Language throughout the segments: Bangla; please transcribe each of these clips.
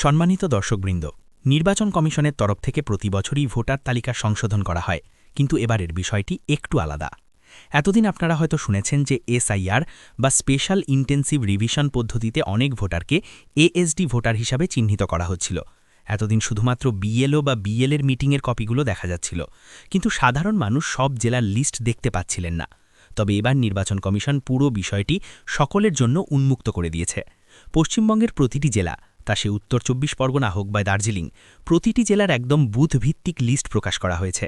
সম্মানিত দর্শকবৃন্দ, নির্বাচন কমিশনের তরফ থেকে প্রতি বছরই ভোটার তালিকা সংশোধন করা হয়, কিন্তু এবারের বিষয়টি একটু আলাদা। এতদিন আপনারা হয়তো শুনেছেন যে এসআইআর বা স্পেশাল ইন্টেন্সিভ রিভিশন পদ্ধতিতে অনেক ভোটারকে এএসডি ভোটার হিসাবে চিহ্নিত করা হচ্ছিল। এতদিন শুধুমাত্র বিএলও বা বিএলের মিটিংয়ের কপিগুলো দেখা যাচ্ছিল, কিন্তু সাধারণ মানুষ সব জেলার লিস্ট দেখতে পাচ্ছিলেন না। তবে এবার নির্বাচন কমিশন পুরো বিষয়টি সকলের জন্য উন্মুক্ত করে দিয়েছে। পশ্চিমবঙ্গের প্রতিটি জেলা, তা সে উত্তর ২৪ পরগনা হোক বা দার্জিলিং, প্রতিটি জেলার একদম বুথভিত্তিক লিস্ট প্রকাশ করা হয়েছে।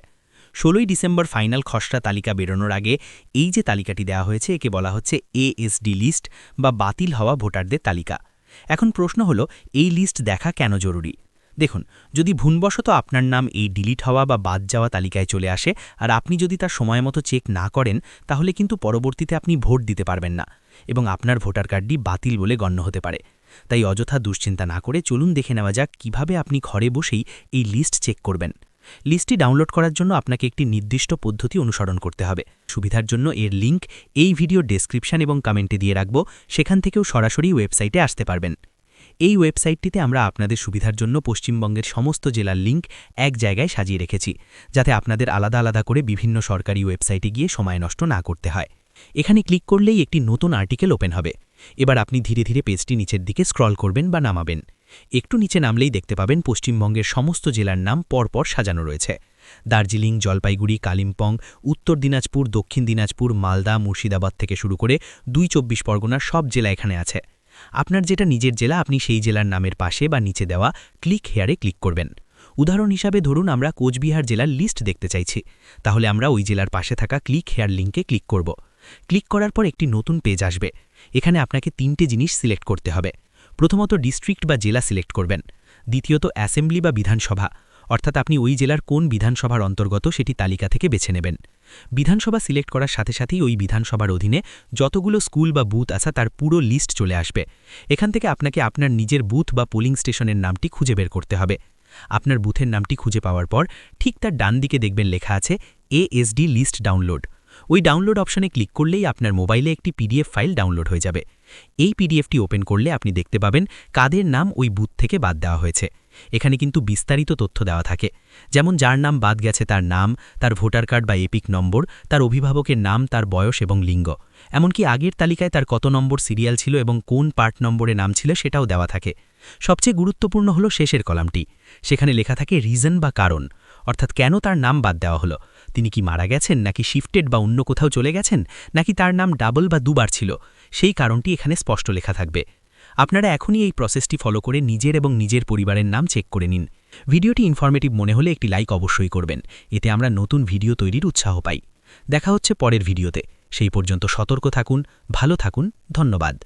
১৬ই ডিসেম্বর ফাইনাল খসড়া তালিকা বেরোনোর আগে এই যে তালিকাটি দেওয়া হয়েছে, একে বলা হচ্ছে এএসডি লিস্ট বা বাতিল হওয়া ভোটারদের তালিকা। এখন প্রশ্ন হলো, এই লিস্ট দেখা কেন জরুরি? দেখুন, যদি ভুলবশত আপনার নাম এই ডিলিট হওয়া বা বাদ যাওয়া তালিকায় চলে আসে আর আপনি যদি তার সময় মতো চেক না করেন, তাহলে কিন্তু পরবর্তীতে আপনি ভোট দিতে পারবেন না এবং আপনার ভোটার কার্ডটি বাতিল বলে গণ্য হতে পারে। তাই অযথা দুশ্চিন্তা না করে চলুন দেখে নেওয়া যাক কিভাবে আপনি ঘরে বসেই এই লিস্ট চেক করবেন। লিস্টটি ডাউনলোড করার জন্য আপনাকে একটি নির্দিষ্ট পদ্ধতি অনুসরণ করতে হবে। সুবিধার জন্য এর লিঙ্ক এই ভিডিও ডেসক্রিপশন এবং কমেন্টে দিয়ে রাখব, সেখান থেকেও সরাসরি ওয়েবসাইটে আসতে পারবেন। এই ওয়েবসাইটটিতে আমরা আপনাদের সুবিধার জন্য পশ্চিমবঙ্গের সমস্ত জেলার লিঙ্ক এক জায়গায় সাজিয়ে রেখেছি, যাতে আপনাদের আলাদা আলাদা করে বিভিন্ন সরকারি ওয়েবসাইটে গিয়ে সময় নষ্ট না করতে হয়। এখানে ক্লিক করলেই একটি নতুন আর্টিকেল ওপেন হবে। এবার আপনি ধীরে ধীরে পেজটি নিচের দিকে স্ক্রল করবেন বা নামাবেন। একটু নিচে নামলেই দেখতে পাবেন পশ্চিমবঙ্গের সমস্ত জেলার নাম পরপর সাজানো রয়েছে। দার্জিলিং, জলপাইগুড়ি, কালিম্পং, উত্তর দিনাজপুর, দক্ষিণ দিনাজপুর, মালদা, মুর্শিদাবাদ থেকে শুরু করে ২ পরগনার সব জেলা এখানে আছে। আপনার যেটা নিজের জেলা, আপনি সেই জেলার নামের পাশে বা নিচে দেওয়া ক্লিক হেয়ারে ক্লিক করবেন। উদাহরণ হিসাবে ধরুন আমরা কোচবিহার জেলার লিস্ট দেখতে চাইছি, তাহলে আমরা ওই জেলার পাশে থাকা ক্লিক হেয়ার লিঙ্কে ক্লিক করব। ক্লিক করার পর একটি নতুন পেজ আসবে। এখানে আপনাকে ৩টে জিনিস সিলেক্ট করতে হবে। প্রথমত ডিস্ট্রিক্ট বা জেলা সিলেক্ট করবেন। দ্বিতীয়ত অ্যাসেম্বলি বা বিধানসভা, অর্থাৎ আপনি ওই জেলার কোন বিধানসভার অন্তর্গত সেটি তালিকা থেকে বেছে নেবেন। বিধানসভা সিলেক্ট করার সাথে সাথেই ওই বিধানসভার অধীনে যতগুলো স্কুল বা বুথ আছে তার পুরো লিস্ট চলে আসবে। এখান থেকে আপনাকে আপনার নিজের বুথ বা পোলিং স্টেশনের নামটি খুঁজে বের করতে হবে। আপনার বুথের নামটি খুঁজে পাওয়ার পর ঠিক তার ডান দিকে দেখবেন লেখা আছে এএসডি লিস্ট ডাউনলোড। ওই ডাউনলোড অপশনে ক্লিক করলেই আপনার মোবাইলে একটি পিডিএফ ফাইল ডাউনলোড হয়ে যাবে। এই পিডিএফটি ওপেন করলে আপনি দেখতে পাবেন কাদের নাম ওই বুথ থেকে বাদ দেওয়া হয়েছে। এখানে কিন্তু বিস্তারিত তথ্য দেওয়া থাকে, যেমন যার নাম বাদ গেছে তার নাম, তার ভোটার কার্ড বা এপিক নম্বর, তার অভিভাবকের নাম, তার বয়স এবং লিঙ্গ। এমনকি আগের তালিকায় তার কত নম্বর সিরিয়াল ছিল এবং কোন পার্ট নম্বরে নাম ছিল সেটাও দেওয়া থাকে। সবচেয়ে গুরুত্বপূর্ণ হলো শেষের কলামটি। সেখানে লেখা থাকে রিজন বা কারণ, অর্থাৎ কেন তার নাম বাদ দেওয়া হলো। তিনি কি মারা গেছেন, নাকি শিফটেড বা অন্য কোথাও চলে গেছেন, নাকি তার নাম ডাবল বা দুবার ছিল, সেই কারণটি এখানে স্পষ্ট লেখা থাকবে। আপনারা এখনই এই প্রসেসটি ফলো করে নিজের এবং নিজের পরিবারের নাম চেক করে নিন। ভিডিওটি ইনফরমেটিভ মনে হলে একটি লাইক অবশ্যই করবেন, এতে আমরা নতুন ভিডিও তৈরির উৎসাহ পাই। দেখা হচ্ছে পরের ভিডিওতে। সেই পর্যন্ত সতর্ক থাকুন, ভালো থাকুন, ধন্যবাদ।